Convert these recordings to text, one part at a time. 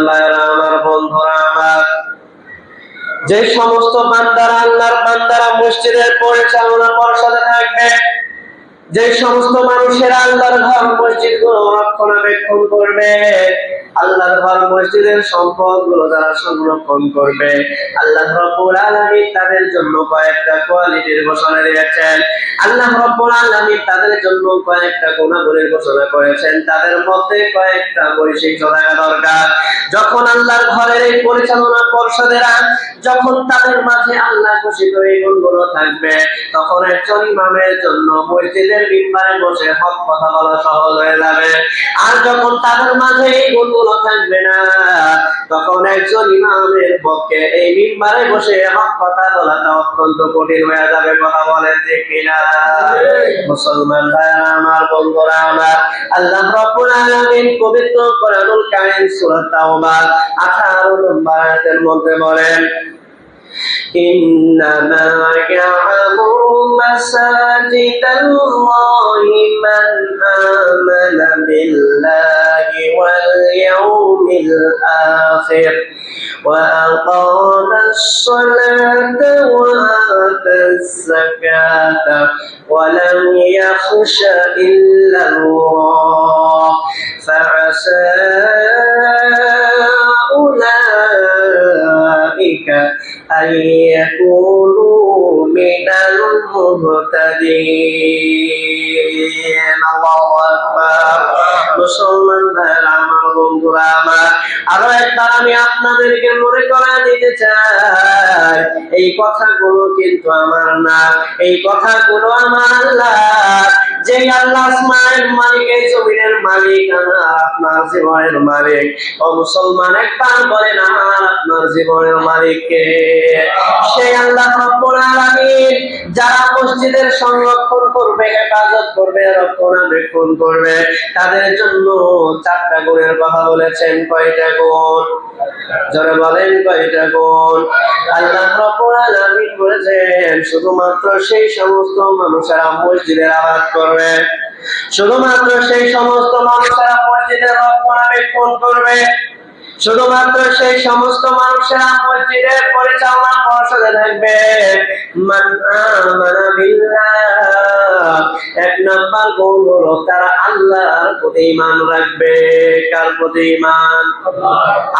আমার বন্ধুরা আমার, যে সমস্ত বান্দারা আল্লাহর বান্দারা মসজিদের পরিচালনা পর্ষদে থাকবে, যে সমস্ত মানুষেরা আল্লাহর ঘর মসজিদ গুলো রক্ষণাবেক্ষণ করবে, আল্লাহর ঘর মসজিদের সম্পদ গুলো যারা সংরক্ষণ করবে, আল্লাহ রাব্বুল আলামিন তাদের জন্য কয়েকটা কোয়ালিটির ঘোষণা দিয়েছেন। আল্লাহ রাব্বুল আলামিন তাদের জন্য কয়েকটা গুণাবলীর ঘোষণা করেছেন। তাদের মধ্যে কয়েকটা বৈশিষ্ট্য থাকা দরকার। যখন আল্লাহর ঘরের এই পরিচালনা পর্ষদেরা যখন তাদের মাঝে আল্লাহ ঘোষিত এই গুণগুলো থাকবে, তখন একজন ইমামের জন্য মসজিদের মিম্বারে বসে হক কথা বলা সহজ হয়ে যাবে। আর যখন তাদের মাঝে এই গুণগুলো থাকবে না, তখন একজন ইমামের পক্ষে এই মিম্বারে বসে হক কথা বলাটা অত্যন্ত কঠিন হয়ে যাবে। কথা বলেন ঠিক কিনা? মুসলমান ভাইরা আমার, বন্ধুরা আমার, আল্লাহ রাব্বুল আলামিন পবিত্র কোরআনুল কারীম সূরা তাওবা 18 নম্বর আয়াতের মধ্যে বলেন, إنما يعمر مساجد الله من آمن بالله واليوم الآخر وأقام الصلاة وآتى الزكاة ولم يخش إلا الله فعسى أولئك أن يكونوا من المهتدين। الله أكبر। মুসলমান ভাইরা আমার, বন্ধুরা আমার, আরো একবার আমি আপনাদেরকে মনে করায় দিতে চাই, এই কথাগুলো কিন্তু আমার না, এই কথাগুলো আমার আল্লাহ। যে আল্লাহ আসমানের মালিক, এই জমিনের মালিক, আমার আপনার জীবনের মালিক। ও মুসলমান, একবার বলেন আমার আপনার জীবনের মালিক কে? সেই আল্লাহ রাব্বুল আলামিন যারা মসজিদের সংরক্ষণ করবে, হেফাজত করবে, রক্ষণাবেক্ষণ করবে, তাদের জন্য 4টা গুণের কথা বলেছেন। কয়টা গুণ? যারা বলেন কয়টা গুণ? আল্লাহ রাব্বুল আলামিন বলেছেন শুধুমাত্র সেই সমস্ত মানুষেরা মসজিদের আবাদ করবে, শুধুমাত্র সেই সমস্ত মানুষেরা মসজিদের রক্ষণাবেক্ষণ করবে, শুধুমাত্র সেই সমস্ত মানুষেরা মসজিদের পরিচালনা পর্ষদে থাকবে। মান আমানা বিল্লাহ, 1 নাম্বার গুণ হলো তারা আল্লাহর প্রতি ঈমান রাখবে। কার প্রতি ঈমান?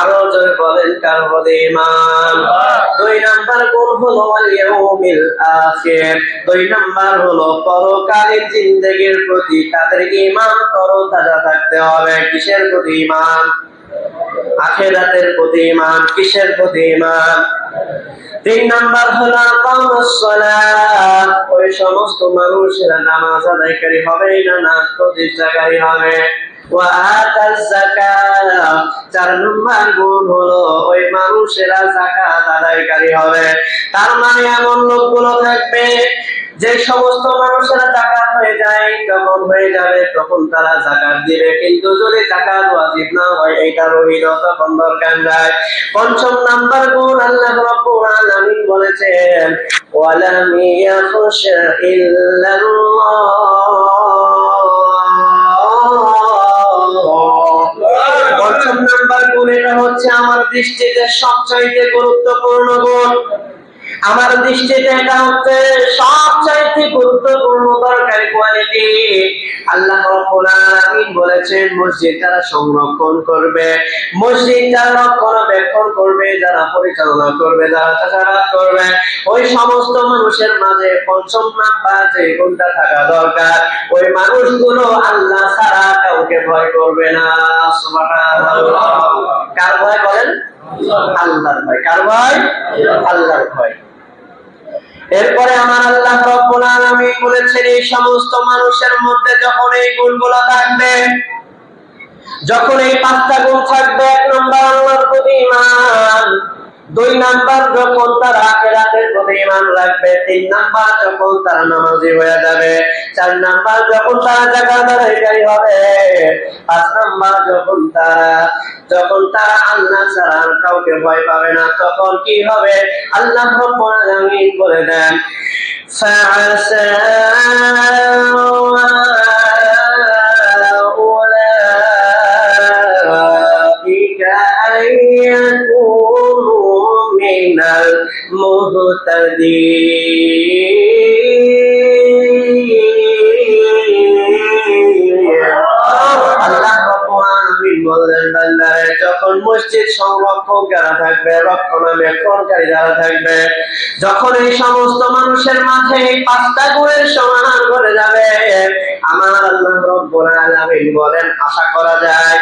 আরো জোরে বলেন, কার প্রতি ঈমান? 2 নাম্বার গুণ হলো ওয়াল ইয়াউমিল আখির। 2 নাম্বার হলো পরকালীন জিন্দেগির প্রতি তাদের ঈমান তরতাজা থাকতে হবে। কিসের প্রতি ঈমান? আখিরাতের প্রতি ঈমান। কিসের প্রতি ঈমান? 3 নাম্বার হলো আকামুস সালাত, ওই সমস্ত মানুষেরা নামাজ আদায়কারী হবে না, নামাজ প্রতিষ্ঠাকারী হবে। ওয়া আতাজ যাকাত, 4 নাম্বার গুণ হলো ওই মানুষেরা যাকাত আদায়কারী হবে। তার মানে এমন লোকগুলো থাকবে যে সমস্ত মানুষেরা যাকাত হয়ে যায়, যখন হয়ে যাবে তখন তারা যাকাত দিবে, কিন্তু যদি যাকাত ওয়াজিব না হয়, এটা রহিত তখন দরকার নাই। 5 নাম্বার গুণ আল্লাহ রাব্বুল আলামিন বলেছেন ওয়ালাম ইয়াখশা ইল্লাল্লাহ। 5 নাম্বার গুণ এটা হচ্ছে আমার দৃষ্টিতে সবচাইতে গুরুত্বপূর্ণ গুণ। আমার দৃষ্টিতে এটা হচ্ছে সবচাইতে গুরুত্বপূর্ণ দরকারি কোয়ালিটি। আল্লাহ রাব্বুল আলামিন বলেছেন মসজিদ যারা সংরক্ষণ করবে, মসজিদ যারা রক্ষণাবেক্ষণ করবে, যারা পরিচালনা করবে, যারা চাষাবাদ করবে, ওই সমস্ত মানুষের মাঝে 5 নাম্বার যে গুণটা থাকা দরকার, ওই মানুষগুলো আল্লাহ ছাড়া কাউকে ভয় করবে না। সুবহানাল্লাহ। কার ভয় বলেন? আল্লাহর ভয়। কার ভয়? আল্লাহর ভয়। এরপরে আমার আল্লাহ রাব্বুল আলামিন বলেছেন এই সমস্ত মানুষের মধ্যে যখন এই গুণগুলো থাকবে, যখন এই 5টা গুণ থাকবে, 1 নাম্বার আল্লাহর প্রতি ঈমান, 2 নাম্বার যখন তারা আখিরাতের প্রতি ঈমান রাখবে, 3 নাম্বার যখন তারা নামাজি হয়ে যাবে, 4 নাম্বার যখন তারা যাকাত আদায়কারী হবে, 5 নাম্বার যখন তারা আল্লাহ ছাড়া কাউকে ভয় পাবে না, তখন কি হবে? আল্লাহ রাব্বুল আলামিন বলে দেন ফাআসা أولئك أن يكونوا من المهتدين বললেন বান্দারে যখন মসজিদ সংরক্ষণ করা থাকবে, রক্ষণাবেক্ষণকারী যারা থাকবে, যখন এই সমস্ত মানুষের মাঝে পাঁচটা গুণের সমাধান করে যাবে, আমার আল্লাহ রাব্বুল আলামিন বলেন আশা করা যায়,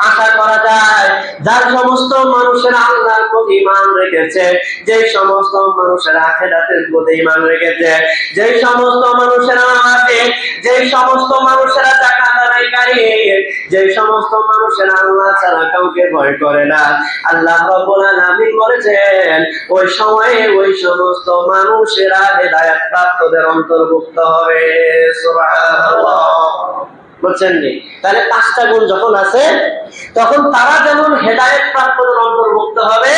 আশা করা যায় যার সমস্ত মানুষের আল্লাহর প্রতি ঈমান রেখেছে, যে সমস্ত মানুষের আখিরাতের প্রতি ঈমান রেখেছে, যে সমস্ত মানুষেরা নামাজি, যে সমস্ত মানুষেরা যাকাত আদায়কারী, যে সমস্ত মানুষেরা আল্লাহ ছাড়া কাউকে ভয় করে না, আল্লাহ রাব্বুল আলামিন বলেছেন ওই সময়ে ওই সমস্ত মানুষেরা হেদায়েত প্রাপ্তদের অন্তর্ভুক্ত হবে। সুবহানাল্লাহ। বুঝছেন নি? তাহলে পাঁচটা গুণ যখন আছে তখন তারা যেমন হেদায়েত প্রাপ্তদের অন্তর্ভুক্ত হবে,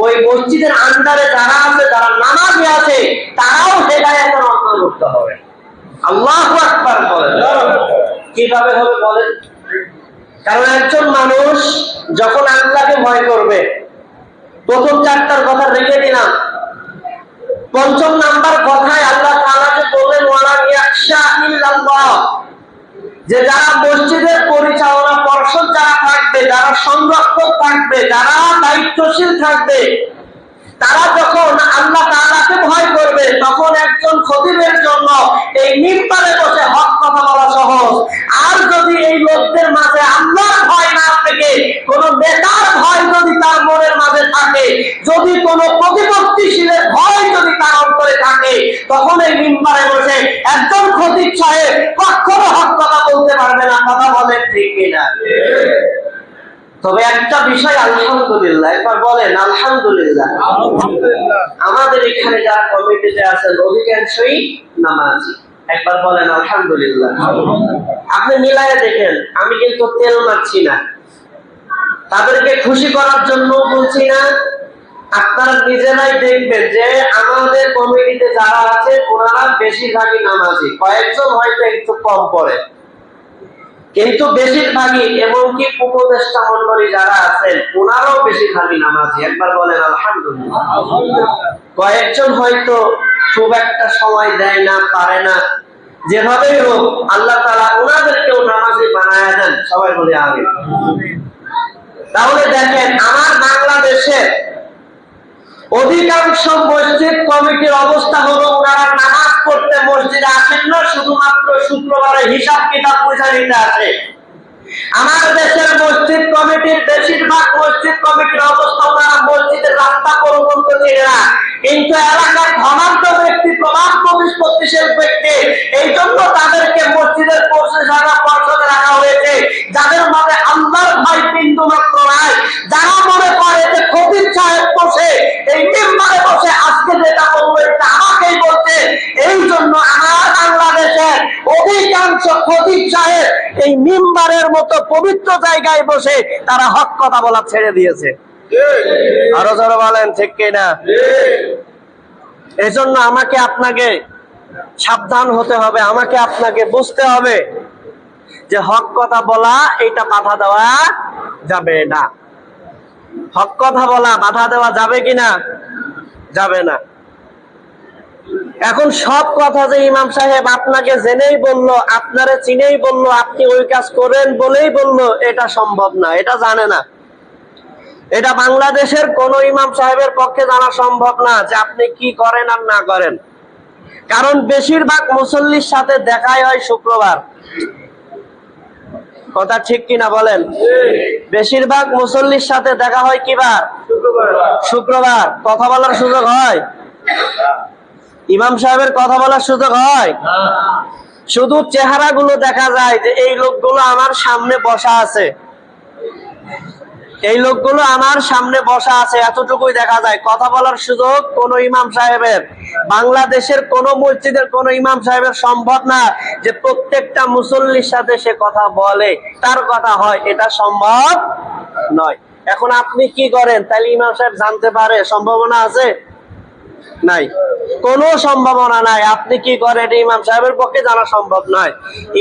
ওই মসজিদের আন্ডারে যারা আছে, যারা নামাজি আছে, তারাও হেদায়েতের অন্তর্ভুক্ত হবে। আল্লাহু আকবার বলেন। কিভাবে হবে বলেন? কারণ একজন মানুষ যখন আল্লাহকে ভয় করবে, প্রথম চারটার কথা রেখে দিলাম, পঞ্চম নাম্বার কথায় আল্লাহ তাআলাকে বললেন ওয়ালা ইয়াখশা ইল্লাল্লাহ, যে যারা মসজিদের পরিচালনা পর্ষদ যারা থাকবে, যারা সংরক্ষক থাকবে, যারা দায়িত্বশীল থাকবে, তারা যখন আল্লাহ তাআলাকে ভয় করবে, তখন একজন খতিবের জন্য এই মিম্বারে বসে হক কথা বলা সহজ। আর যদি এই লোকদের মাঝে আল্লাহর ভয় না থাকে, কোন নেতার ভয় যদি তার মনের মাঝে থাকে, যদি কোন প্রতিপত্তিশীলের ভয় যদি তার অন্তরে থাকে, তখন এই মিম্বারে বসে একজন খতিব সাহেব কখনো হক কথা বলতে পারবে না। কথা বলে ঠিক কিনা? তবে একটা বিষয় আলহামদুলিল্লাহ, একবার বলেন আলহামদুলিল্লাহ, আমাদের এখানে যারা কমিটিতে আছেন অধিকাংশই নামাজি। একবার বলেন আলহামদুলিল্লাহ। আপনি মিলায়ে দেখেন, আমি কিন্তু তেল মারছি না, তাদেরকে খুশি করার জন্য বলছি না। আপনারা নিজেরাই দেখবেন যে আমাদের কমিটিতে যারা আছে ওনারা বেশিরভাগই নামাজি, কয়েকজন হয়তো একটু কম পড়ে, কিন্তু বেশিরভাগই, এমনকি উপদেষ্টা মন্ডলী যারা আছেন ওনারাও বেশিরভাগই নামাজি। একবার বলেন আলহামদুলিল্লাহ। কয়েকজন হয়তো খুব একটা সময় দেয় না, পারে না, যেভাবেই হোক আল্লাহ তাআলা ওনাদেরকেও নামাজি বানায়া দেন। সবাই বলে আমিন। তাহলে দেখেন আমার বাংলাদেশের অধিকাংশ মসজিদ কমিটির অবস্থা হলো ওনারা নামাজ পড়তে মসজিদে আসেন না, শুধুমাত্র শুক্রবারে হিসাব কিতাব বুঝা নিতে আসে। আমার দেশের মসজিদ কমিটির বেশিরভাগ মসজিদ কমিটির অবস্থা ওনারা মসজিদের রাস্তা পর্যন্ত চিনে না, কিন্তু এলাকার ধনাঢ্য ব্যক্তি, প্রধান প্রতিপত্তিশীল ব্যক্তি, এই জন্য তাদেরকে মসজিদের পর্ষদে রাখা হয়েছে, যাদের মধ্যে আল্লাহর ভয় বিন্দু মাত্র নাই, যারা মনে করে যে খতিব সাহেব বসে এই মিম্বারে বসে আজকে যেটা বলবো এটা আমাকেই বলছে। এই জন্য আমার বাংলাদেশের অধিকাংশ খতিব সাহেব এই মিম্বারের মতো পবিত্র জায়গায় বসে তারা হক কথা বলা ছেড়ে দিয়েছে। আরো যারা বলেন ঠিক কিনা? এই জন্য আমাকে আপনাকে সাবধান হতে হবে, আমাকে আপনাকে বুঝতে হবে যে হক কথা বলা এটা বাধা দেওয়া যাবে না। হক কথা বলা বাধা দেওয়া যাবে কিনা? যাবে না। এখন সব কথা যে ইমাম সাহেব আপনাকে জেনেই বললো, আপনারে চিনেই বললো, আপনি ওই কাজ করেন বলেই বললো, এটা সম্ভব না, এটা জানে না। এটা বাংলাদেশের কোন ইমাম সাহেবের পক্ষে জানা সম্ভব না যে আপনি কি করেন আর না করেন। কারণ বেশিরভাগ মুসল্লির সাথে দেখাই হয় শুক্রবার। কথা ঠিক কিনা বলেন? বেশিরভাগ মুসল্লির সাথে দেখা হয় কিবার? শুক্রবার। কথা বলার সুযোগ হয়? ইমাম সাহেবের কথা বলার সুযোগ হয়? শুধু চেহারা গুলো দেখা যায় যে এই লোকগুলো আমার সামনে বসা আছে, এই লোকগুলো আমার সামনে বসা আছে, এতটুকুই দেখা যায়। কথা বলার সুযোগ কোন ইমাম সাহেবের, বাংলাদেশের কোন মসজিদের কোন ইমাম সাহেবের সম্ভব না যে প্রত্যেকটা মুসল্লির সাথে সে কথা বলে, তার কথা হয়, এটা সম্ভব নয়। এখন আপনি কি করেন তাহলে ইমাম সাহেব জানতে পারে? সম্ভাবনা আছে? নাই, কোনো সম্ভাবনা নাই। আপনি কি করেন এটা ইমাম সাহেবের পক্ষে জানা সম্ভব নয়।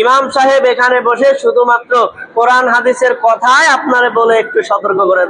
ইমাম সাহেব এখানে বসে শুধুমাত্র কোরআন হাদিসের কথায় আপনারে বলে একটু সতর্ক করে